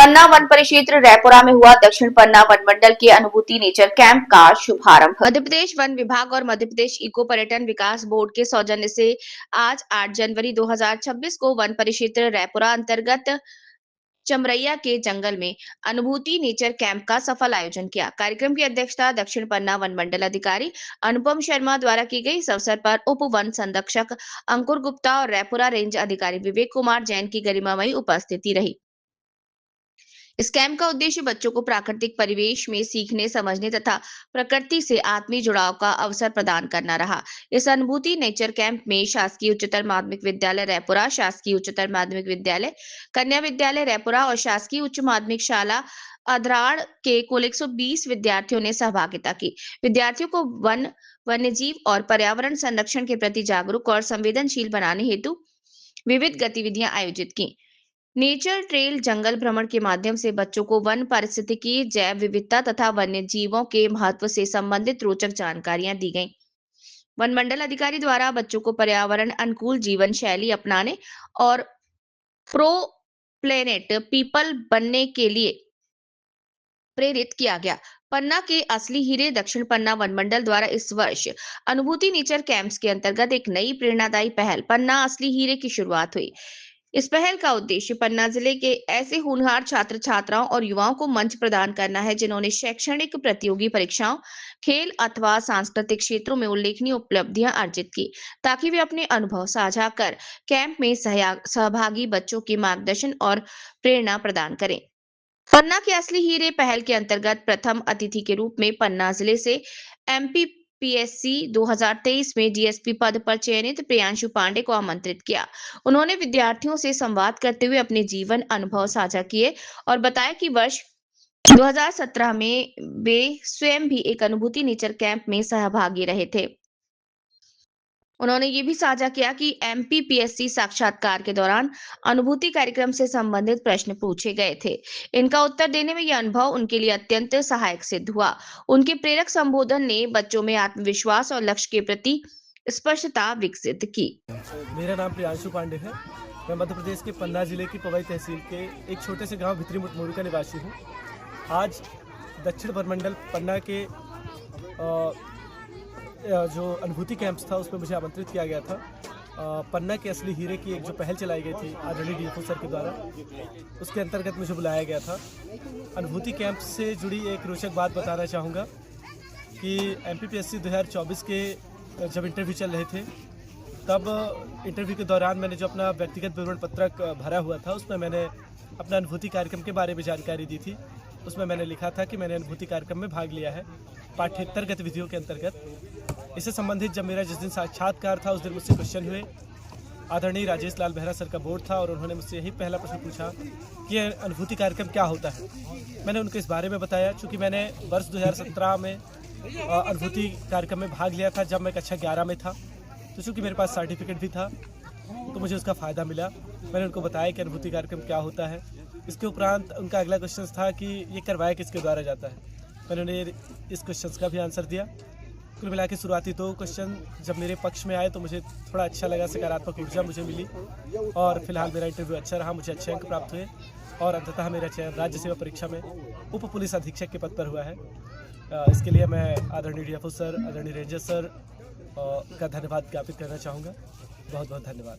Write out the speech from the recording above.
पन्ना one परिक्षेत्र रायपुरा में हुआ दक्षिण पन्ना वन मंडल के अनुभूति नेचर कैंप का शुभारंभ। मध्य प्रदेश वन विभाग और मध्य प्रदेश इको पर्यटन विकास बोर्ड के सौजन्य से आज 8 जनवरी 2026 को वन परिक्षेत्र रायपुरा अंतर्गत चमरैया के जंगल में अनुभूति नेचर कैंप का सफल आयोजन किया। कार्यक्रम की अध्यक्षता दक्षिण पन्ना वन मंडल अधिकारी अनुपम शर्मा द्वारा की गई। इस अवसर पर उप वन संरक्षक अंकुर गुप्ता और रायपुरा रेंज अधिकारी विवेक कुमार जैन की गरिमामयी उपस्थिति रही। इस कैंप का उद्देश्य बच्चों को प्राकृतिक परिवेश में सीखने, समझने तथा प्रकृति से आत्मीय जुड़ाव का अवसर प्रदान करना रहा। इस अनुभूति नेचर कैंप में शासकीय उच्चतर माध्यमिक विद्यालय रायपुरा, शासकीय उच्चतर माध्यमिक विद्यालय कन्या विद्यालय रायपुरा और शासकीय उच्च माध्यमिक शाला अधराड़ के कुल 120 विद्यार्थियों ने सहभागिता की। विद्यार्थियों को वन, वन्यजीव और पर्यावरण संरक्षण के प्रति जागरूक और संवेदनशील बनाने हेतु विविध गतिविधियां आयोजित की। नेचर ट्रेल जंगल भ्रमण के माध्यम से बच्चों को वन पारिस्थितिकी, जैव विविधता तथा वन्य जीवों के महत्व से संबंधित रोचक जानकारियां दी गईं। वन मंडल अधिकारी द्वारा बच्चों को पर्यावरण अनुकूल जीवन शैली अपनाने और प्रो प्लेनेट पीपल बनने के लिए प्रेरित किया गया। पन्ना के असली हीरे दक्षिण पन्ना वन मंडल द्वारा इस वर्ष अनुभूति नेचर कैंप्स के अंतर्गत एक नई प्रेरणादायी पहल पन्ना असली हीरे की शुरुआत हुई। इस पहल का उद्देश्य पन्ना जिले के ऐसे होनहार छात्र छात्राओं और युवाओं को मंच प्रदान करना है जिन्होंने शैक्षणिक प्रतियोगी परीक्षाओं, खेल अथवा सांस्कृतिक क्षेत्रों में उल्लेखनीय उपलब्धियां अर्जित की, ताकि वे अपने अनुभव साझा कर कैंप में सहभागी बच्चों के मार्गदर्शन और प्रेरणा प्रदान करें। पन्ना के असली हीरे पहल के अंतर्गत प्रथम अतिथि के रूप में पन्ना जिले से एमपीपीएससी 2023 में डीएसपी पद पर चयनित प्रियांशु पांडे को आमंत्रित किया। उन्होंने विद्यार्थियों से संवाद करते हुए अपने जीवन अनुभव साझा किए और बताया कि वर्ष 2017 में वे स्वयं भी एक अनुभूति नेचर कैंप में सहभागी रहे थे। उन्होंने ये भी साझा किया कि एमपीपीएससी साक्षात्कार के दौरान अनुभूति कार्यक्रम से संबंधित प्रश्न पूछे गए थे। इनका उत्तर देने में यह अनुभव उनके लिए अत्यंत सहायक सिद्ध हुआ। उनके प्रेरक संबोधन ने बच्चों में आत्मविश्वास और लक्ष्य के प्रति स्पष्टता विकसित की। मेरा नाम प्रियांशु पांडे है। मैं मध्य प्रदेश के पन्ना जिले की पवई तहसील के एक छोटे से गांव भित्री मुटमोरी का निवासी हूँ। आज दक्षिण प्रमंडल पन्ना के जो अनुभूति कैंप्स था उसमें मुझे आमंत्रित किया गया था। पन्ना के असली हीरे की एक जो पहल चलाई गई थी आदरणीय डीएफओ सर के द्वारा, उसके अंतर्गत मुझे बुलाया गया था। अनुभूति कैंप से जुड़ी एक रोचक बात बताना चाहूँगा कि एमपीपीएससी 2024 के जब इंटरव्यू चल रहे थे, तब इंटरव्यू के दौरान मैंने जो अपना व्यक्तिगत विवरण पत्रक भरा हुआ था उसमें मैंने अपना अनुभूति कार्यक्रम के बारे में जानकारी दी थी। उसमें मैंने लिखा था कि मैंने अनुभूति कार्यक्रम में भाग लिया है पाठ्येतर गतिविधियों के अंतर्गत। इससे संबंधित जब मेरा जिस दिन साक्षात्कार था उस दिन मुझसे क्वेश्चन हुए। आदरणीय राजेश लाल बेहरा सर का बोर्ड था और उन्होंने मुझसे यही पहला प्रश्न पूछा कि अनुभूति कार्यक्रम क्या होता है। मैंने उनको इस बारे में बताया। चूँकि मैंने वर्ष 2017 में अनुभूति कार्यक्रम में भाग लिया था जब मैं कक्षा 11 में था, तो चूँकि मेरे पास सर्टिफिकेट भी था तो मुझे उसका फ़ायदा मिला। मैंने उनको बताया कि अनुभूति कार्यक्रम क्या होता है। इसके उपरांत उनका अगला क्वेश्चन था कि ये करवाया किसके द्वारा जाता है। मैंने उन्हें इस क्वेश्चन का भी आंसर दिया। कुल मिला के शुरुआती 2 क्वेश्चन जब मेरे पक्ष में आए तो मुझे थोड़ा अच्छा लगा, सकारात्मक ऊर्जा मुझे मिली और फिलहाल मेरा इंटरव्यू अच्छा रहा, मुझे अच्छे अंक प्राप्त हुए और अंततः मेरा चयन राज्य सेवा परीक्षा में उप पुलिस अधीक्षक के पद पर हुआ है। इसके लिए मैं आदरणीय डीएफओ सर, आदरणीय रेंजर सर का धन्यवाद ज्ञापित करना चाहूँगा। बहुत बहुत धन्यवाद।